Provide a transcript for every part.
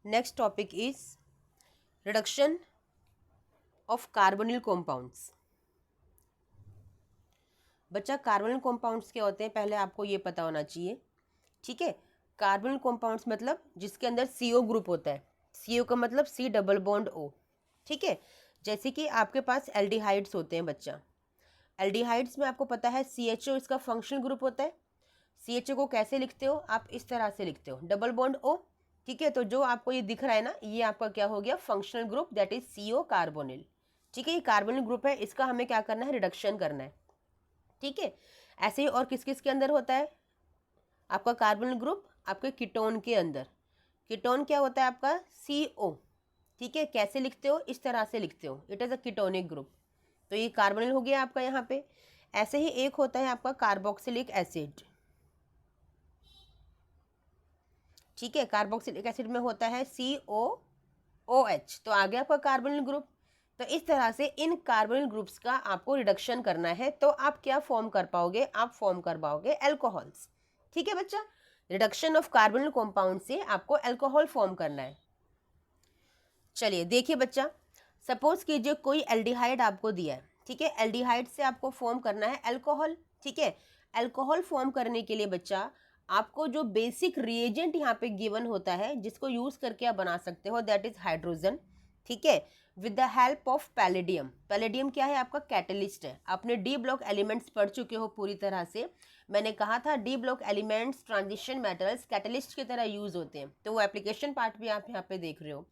Next topic is reduction of carbonyl compounds. बच्चा, carbonyl compounds क्या होते हैं पहले आपको ये पता होना चाहिए। ठीक है, कार्बोनिल कॉम्पाउंड्स मतलब जिसके अंदर CO ग्रुप होता है। CO का मतलब C डबल बॉन्ड O। ठीक है, जैसे कि आपके पास एल्डिहाइड्स होते हैं बच्चा। एल्डिहाइड्स में आपको पता है CHO इसका फंक्शनल ग्रुप होता है। CHO को कैसे लिखते हो आप? इस तरह से लिखते हो, डबल बॉन्ड O। ठीक है, तो जो आपको ये दिख रहा है ना, ये आपका क्या हो गया? Functional group, that is CO carbonyl. ठीक है, ये कार्बोनिल ग्रुप है, इसका हमें क्या करना है? रिडक्शन करना है। ठीक है, ऐसे ही और किस किस के अंदर होता है आपका कार्बोनिल ग्रुप? आपके कीटोन के अंदर। कीटोन क्या होता है आपका? CO। ठीक है, कैसे लिखते हो? इस तरह से लिखते हो, it is a ketonic group. तो ये कार्बोनिल हो गया आपका यहाँ पे। ऐसे ही एक होता है आपका कार्बोक्सिलिक एसिड। ठीक है, कार्बोक्सिलिक एसिड में होता है COOH, तो आ गया आपका कार्बोनिल ग्रुप। तो इस तरह से इन कार्बोनिल ग्रुप्स का आपको रिडक्शन करना है, तो आप क्या फॉर्म कर पाओगे? आप फॉर्म कर पाओगे एल्कोहल्स। ठीक है बच्चा, रिडक्शन ऑफ कार्बोनिल कॉम्पाउंड से आपको एल्कोहल फॉर्म करना है। चलिए देखिए बच्चा, सपोज कीजिए कोई एल्डिहाइड आपको दिया है। ठीक है, एल्डिहाइड से आपको फॉर्म करना है एल्कोहल। ठीक है, एल्कोहल फॉर्म करने के लिए बच्चा आपको जो बेसिक रिएजेंट यहाँ पे गिवन होता है, जिसको यूज करके आप बना सकते हो, दैट इज हाइड्रोजन। ठीक है, with the help of palladium. Palladium क्या है? आपका कैटलिस्ट है। आपने डी ब्लॉक एलिमेंट्स पढ़ चुके हो पूरी तरह से। मैंने कहा था D block elements transition metals catalyst की तरह यूज होते हैं, तो वो एप्लीकेशन पार्ट भी आप यहाँ पे देख रहे हो।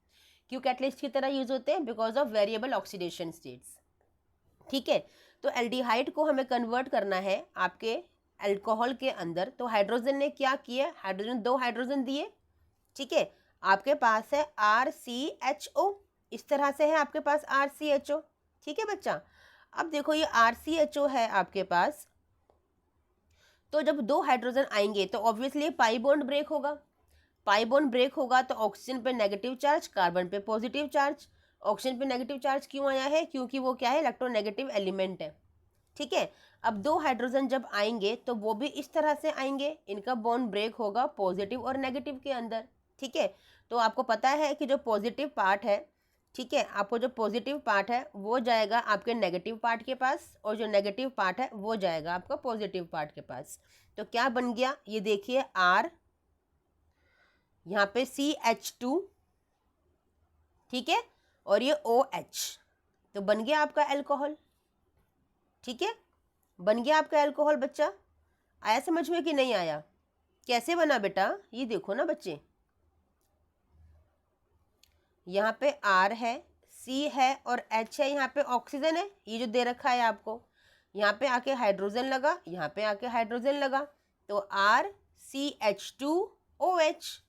क्यों कैटलिस्ट की तरह यूज होते हैं? Because of variable oxidation states. ठीक है, तो एल्डिहाइड को हमें कन्वर्ट करना है आपके अल्कोहल के अंदर। तो हाइड्रोजन ने क्या किया? हाइड्रोजन, दो हाइड्रोजन दिए। ठीक है, आपके पास है RCHO, इस तरह से है आपके पास RCHO। ठीक है बच्चा, अब देखो ये RCHO है आपके पास, तो जब दो हाइड्रोजन आएंगे तो ऑब्वियसली पाई बॉन्ड ब्रेक होगा। पाई बॉन्ड ब्रेक होगा तो ऑक्सीजन पे नेगेटिव चार्ज, कार्बन पे पॉजिटिव चार्ज। ऑक्सीजन पे नेगेटिव चार्ज क्यों आया है? क्योंकि वो क्या है? इलेक्ट्रोनेगेटिव एलिमेंट है। ठीक है, अब दो हाइड्रोजन जब आएंगे तो वो भी इस तरह से आएंगे, इनका बॉन्ड ब्रेक होगा पॉजिटिव और नेगेटिव के अंदर। ठीक है, तो आपको पता है कि जो पॉजिटिव पार्ट है, ठीक है, आपको जो पॉजिटिव पार्ट है वो जाएगा आपके नेगेटिव पार्ट के पास, और जो नेगेटिव पार्ट है वो जाएगा आपका पॉजिटिव पार्ट के पास। तो क्या बन गया? ये देखिए, R, यहाँ पे CH2, ठीक है, और ये OH, तो बन गया आपका अल्कोहल। ठीक है, बन गया आपका अल्कोहल। बच्चा आया समझ में कि नहीं आया? कैसे बना बेटा? ये देखो ना बच्चे, यहाँ पे R है, C है और H है, यहाँ पे ऑक्सीजन है, ये जो दे रखा है आपको। यहाँ पे आके हाइड्रोजन लगा, यहाँ पे आके हाइड्रोजन लगा, तो RCH2OH।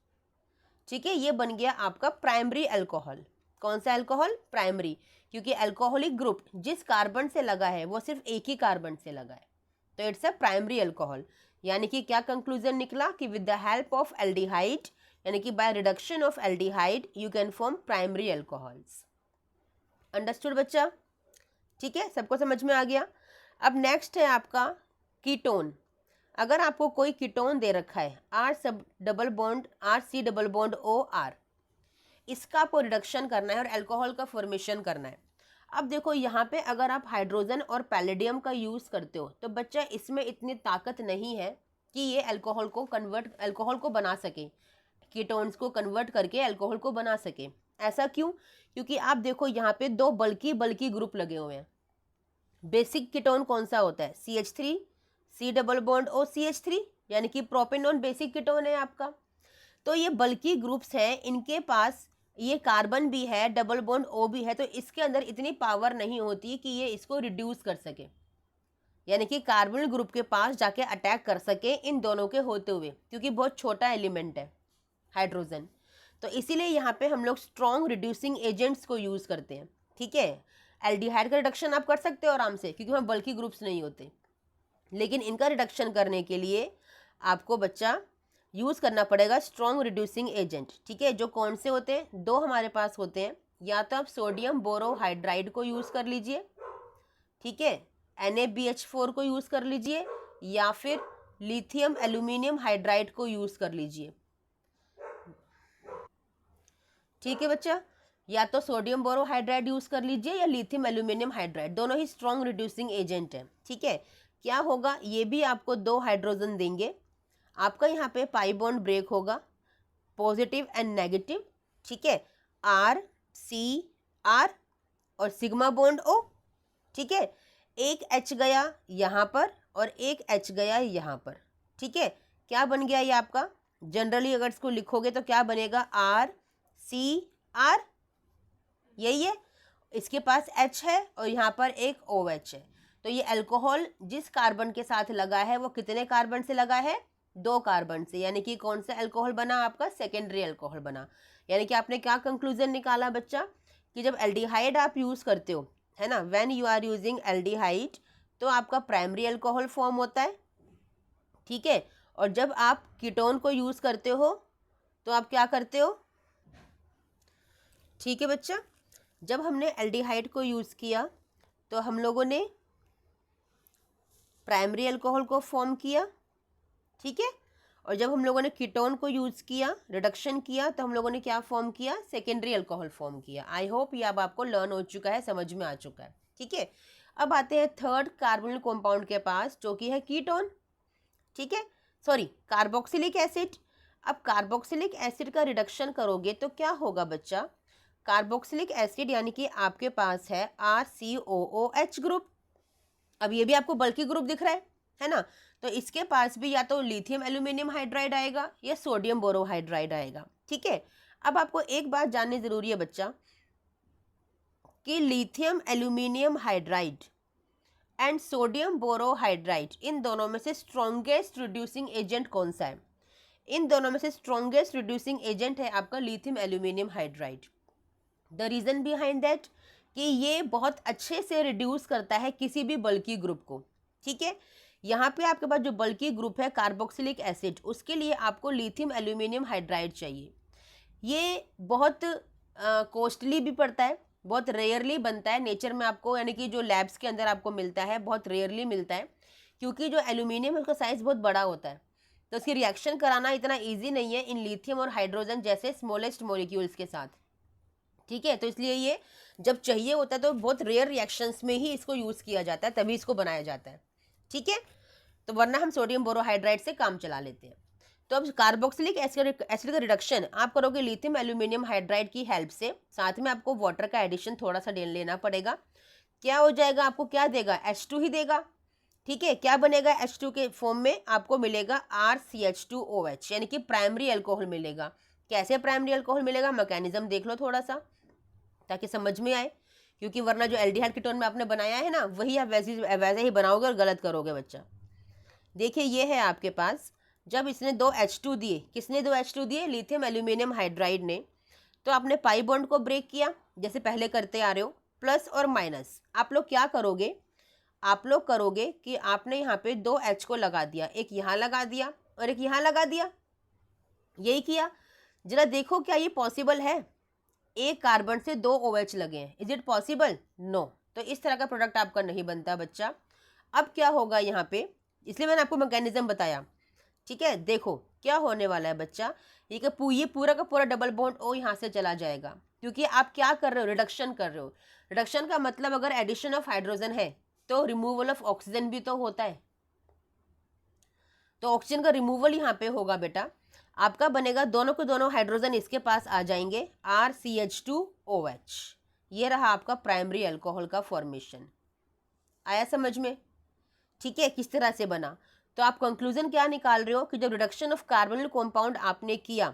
ठीक है, ये बन गया आपका प्राइमरी अल्कोहल। कौन सा अल्कोहल? प्राइमरी, क्योंकि अल्कोहलिक ग्रुप जिस कार्बन से लगा है वो सिर्फ एक ही कार्बन से लगा है, तो इट्स अ प्राइमरी अल्कोहल। यानी कि क्या कंक्लूजन निकला? कि with the help of aldehyde, यानी कि by reduction of aldehyde you can form primary alcohols. Understood बच्चा? ठीक है, सबको समझ में आ गया? अब नेक्स्ट है आपका कीटोन। अगर आपको कोई कीटोन दे रखा है R सब double bond RC double bond OR, इसका आपको रिडक्शन करना है और अल्कोहल का फॉर्मेशन करना है। अब देखो यहाँ पे अगर आप हाइड्रोजन और पैलेडियम का यूज़ करते हो तो बच्चा इसमें इतनी ताकत नहीं है कि ये अल्कोहल को बना सके, कीटोन्स को कन्वर्ट करके अल्कोहल को बना सके। ऐसा क्यों? क्योंकि आप देखो यहाँ पे दो बल्कि बल्कि ग्रुप लगे हुए हैं। बेसिक कीटोन कौन सा होता है? CH3, C double bond O CH3, यानी कि प्रोपेनॉन बेसिक कीटोन है आपका। तो ये बल्कि ग्रुप्स हैं, इनके पास ये कार्बन भी है, डबल बॉन्ड O भी है, तो इसके अंदर इतनी पावर नहीं होती कि ये इसको रिड्यूस कर सके, यानी कि कार्बन ग्रुप के पास जाके अटैक कर सके इन दोनों के होते हुए, क्योंकि बहुत छोटा एलिमेंट है हाइड्रोजन। तो इसीलिए यहाँ पे हम लोग स्ट्रॉन्ग रिड्यूसिंग एजेंट्स को यूज़ करते हैं। ठीक है, एल्डिहाइड का रिडक्शन आप कर सकते हो आराम से, क्योंकि वहाँ बल्कि ग्रुप्स नहीं होते, लेकिन इनका रिडक्शन करने के लिए आपको बच्चा यूज़ करना पड़ेगा स्ट्रॉन्ग रिड्यूसिंग एजेंट। ठीक है, जो कौन से होते हैं? दो हमारे पास होते हैं, या तो आप सोडियम बोरोहाइड्राइड को यूज़ कर लीजिए, ठीक है, NaBH4 को यूज़ कर लीजिए, या फिर लिथियम एल्यूमिनियम हाइड्राइड को यूज़ कर लीजिए। ठीक है बच्चा, या तो सोडियम बोरोहाइड्राइड यूज कर लीजिए या लिथियम एल्यूमिनियम हाइड्राइड, दोनों ही स्ट्रॉन्ग रिड्यूसिंग एजेंट है। ठीक है, क्या होगा, ये भी आपको 2 हाइड्रोजन देंगे, आपका यहाँ पे पाई बॉन्ड ब्रेक होगा, पॉजिटिव एंड नेगेटिव। ठीक है, आर सी आर और सिग्मा बॉन्ड ओ। ठीक है, एक H गया यहाँ पर और एक H गया यहाँ पर। ठीक है, क्या बन गया ये आपका, जनरली अगर इसको लिखोगे तो क्या बनेगा, आर सी आर, यही है। इसके पास H है और यहाँ पर एक OH है, तो ये अल्कोहल जिस कार्बन के साथ लगा है वो कितने कार्बन से लगा है, 2 कार्बन से, यानी कि कौन सा अल्कोहल बना आपका, सेकेंडरी अल्कोहल बना। यानी कि आपने क्या कंक्लूजन निकाला बच्चा, कि जब एल्डिहाइड आप यूज करते हो, है ना, when you are using aldehyde, तो आपका प्राइमरी अल्कोहल फॉर्म होता है। ठीक है, और जब आप कीटोन को यूज करते हो तो आप क्या करते हो। ठीक है बच्चा, जब हमने एल्डिहाइड को यूज किया तो हम लोगों ने प्राइमरी अल्कोहल को फॉर्म किया। ठीक है, और जब हम लोगों ने कीटोन को यूज किया, रिडक्शन किया, तो हम लोगों ने क्या फॉर्म किया, सेकेंडरी अल्कोहल फॉर्म किया। आई होप ये अब आपको लर्न हो चुका है, समझ में आ चुका है। ठीक है, अब आते हैं थर्ड कार्बोनिल कंपाउंड के पास, जो कि है कीटोन। ठीक है, सॉरी, कार्बोक्सिलिक एसिड। अब कार्बोक्सिलिक एसिड का रिडक्शन करोगे तो क्या होगा बच्चा, कार्बोक्सिलिक एसिड यानी कि आपके पास है RCOOH ग्रुप। अब ये भी आपको बल्कि ग्रुप दिख रहा है ना, तो इसके पास भी या तो लिथियम एल्यूमिनियम हाइड्राइड आएगा या सोडियम बोरोहाइड्राइड आएगा। ठीक है, अब आपको एक बात जाननी जरूरी है बच्चा, कि lithium aluminium hydride and sodium borohydride, इन दोनों में से स्ट्रॉन्गेस्ट रिड्यूसिंग एजेंट कौन सा है, इन दोनों में से स्ट्रॉन्गेस्ट रिड्यूसिंग एजेंट है आपका lithium aluminium hydride. The reason behind that, कि ये बहुत अच्छे से रिड्यूस करता है किसी भी बल्कि ग्रुप को। ठीक है, यहाँ पे आपके पास जो बल्कि ग्रुप है कार्बोक्सिलिक एसिड, उसके लिए आपको लिथियम एल्यूमिनियम हाइड्राइड चाहिए। ये बहुत कॉस्टली भी पड़ता है, बहुत रेयरली बनता है नेचर में आपको, यानी कि जो लैब्स के अंदर आपको मिलता है बहुत रेयरली मिलता है, क्योंकि जो एल्यूमिनियम है उसका साइज बहुत बड़ा होता है, तो उसकी रिएक्शन कराना इतना ईजी नहीं है इन लिथियम और हाइड्रोजन जैसे स्मॉलेस्ट मॉलिक्यूल्स के साथ। ठीक है, तो इसलिए ये जब चाहिए होता है तो बहुत रेयर रिएक्शंस में ही इसको यूज़ किया जाता है, तभी इसको बनाया जाता है। ठीक है, तो वरना हम सोडियम बोरोहाइड्राइड से काम चला लेते हैं। तो अब कार्बोक्सिलिक एसिड का रिडक्शन आप करोगे लिथियम एल्यूमिनियम हाइड्राइड की हेल्प से, साथ में आपको वाटर का एडिशन थोड़ा सा लेना पड़ेगा। क्या हो जाएगा, आपको क्या देगा, H2 ही देगा। ठीक है, क्या बनेगा, H2 के फॉर्म में आपको मिलेगा RCH2OH, यानी कि प्राइमरी अल्कोहल मिलेगा। कैसे प्राइमरी अल्कोहल मिलेगा, मैकेनिज्म देख लो थोड़ा सा ताकि समझ में आए, क्योंकि वरना जो एल्डिहाइड कीटोन में आपने बनाया है ना, वही आप वैसे ही बनाओगे और गलत करोगे बच्चा। देखिए ये है आपके पास, जब इसने 2 H2 दिए, किसने 2 H2 दिए, लिथियम एल्यूमिनियम हाइड्राइड ने, तो आपने पाई बॉन्ड को ब्रेक किया जैसे पहले करते आ रहे हो, प्लस और माइनस आप लोग क्या करोगे, आप लोग करोगे कि आपने यहाँ पे 2 H को लगा दिया, एक यहाँ लगा दिया और एक यहाँ लगा दिया, यही किया। जरा देखो क्या ये पॉसिबल है, एक कार्बन से 2 OH लगे हैं, इज इट पॉसिबल, नो। तो इस तरह का प्रोडक्ट आपका नहीं बनता बच्चा। अब क्या होगा यहाँ पे, इसलिए मैंने आपको मैकेनिज्म बताया। ठीक है, देखो क्या होने वाला है बच्चा, ये पूरा का पूरा डबल बॉन्ड O यहाँ से चला जाएगा, क्योंकि आप क्या कर रहे हो, रिडक्शन कर रहे हो। रिडक्शन का मतलब अगर एडिशन ऑफ हाइड्रोजन है तो रिमूवल ऑफ ऑक्सीजन भी तो होता है, तो ऑक्सीजन का रिमूवल यहाँ पे होगा बेटा। आपका बनेगा दोनों के दोनों हाइड्रोजन इसके पास आ जाएंगे, RCH2OH। ये रहा आपका प्राइमरी अल्कोहल का फॉर्मेशन। आया समझ में। ठीक है, किस तरह से बना, तो आप कंक्लूजन क्या निकाल रहे हो कि जब रिडक्शन ऑफ कार्बोनिल कंपाउंड आपने किया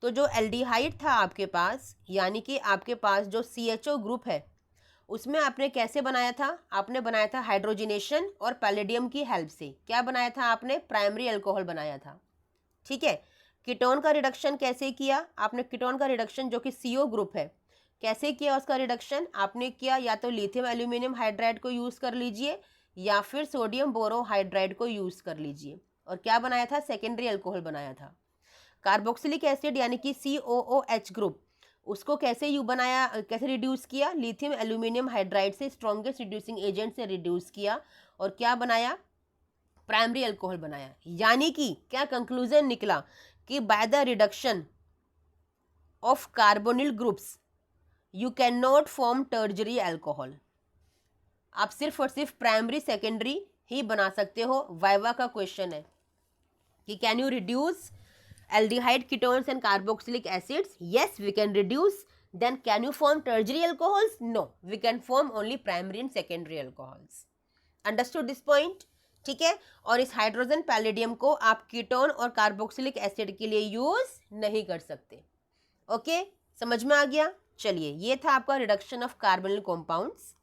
तो जो एल्डिहाइड था आपके पास, यानी कि आपके पास जो CHO ग्रुप है, उसमें आपने कैसे बनाया था, आपने बनाया था हाइड्रोजिनेशन और पैलेडियम की हेल्प से। क्या बनाया था आपने, प्राइमरी अल्कोहल बनाया था। ठीक है, कीटोन का रिडक्शन कैसे किया आपने, कीटोन का रिडक्शन जो कि CO ग्रुप है, कैसे किया उसका रिडक्शन आपने किया, या तो लिथियम एल्यूमिनियम हाइड्राइड को यूज़ कर लीजिए या फिर सोडियम बोरोहाइड्राइड को यूज़ कर लीजिए, और क्या बनाया था, सेकेंडरी अल्कोहल बनाया था। कार्बोक्सिलिक एसिड यानी कि COOH ग्रुप, उसको कैसे बनाया, कैसे रिड्यूस किया, लिथियम एल्यूमिनियम हाइड्राइड से, स्ट्रॉन्गेस्ट रिड्यूसिंग एजेंट से रिड्यूस किया, और क्या बनाया, प्राइमरी अल्कोहल बनाया। यानी कि क्या कंक्लूजन निकला कि by the reduction of carbonyl groups you can not form टर्जरी alcohol. आप सिर्फ और सिर्फ प्राइमरी सेकेंडरी ही बना सकते हो। वाइवा का क्वेश्चन है कि can you reduce aldehyde ketones and carboxylic acids? Yes, we can reduce. Then can you form tertiary alcohols? No, we can form only primary and secondary alcohols. Understood this point? ठीक है। और इस hydrogen palladium को आप ketone और carboxylic acid के लिए use नहीं कर सकते। ओके, समझ में आ गया? चलिए, ये था आपका रिडक्शन ऑफ कार्बोनिल कॉम्पाउंड्स।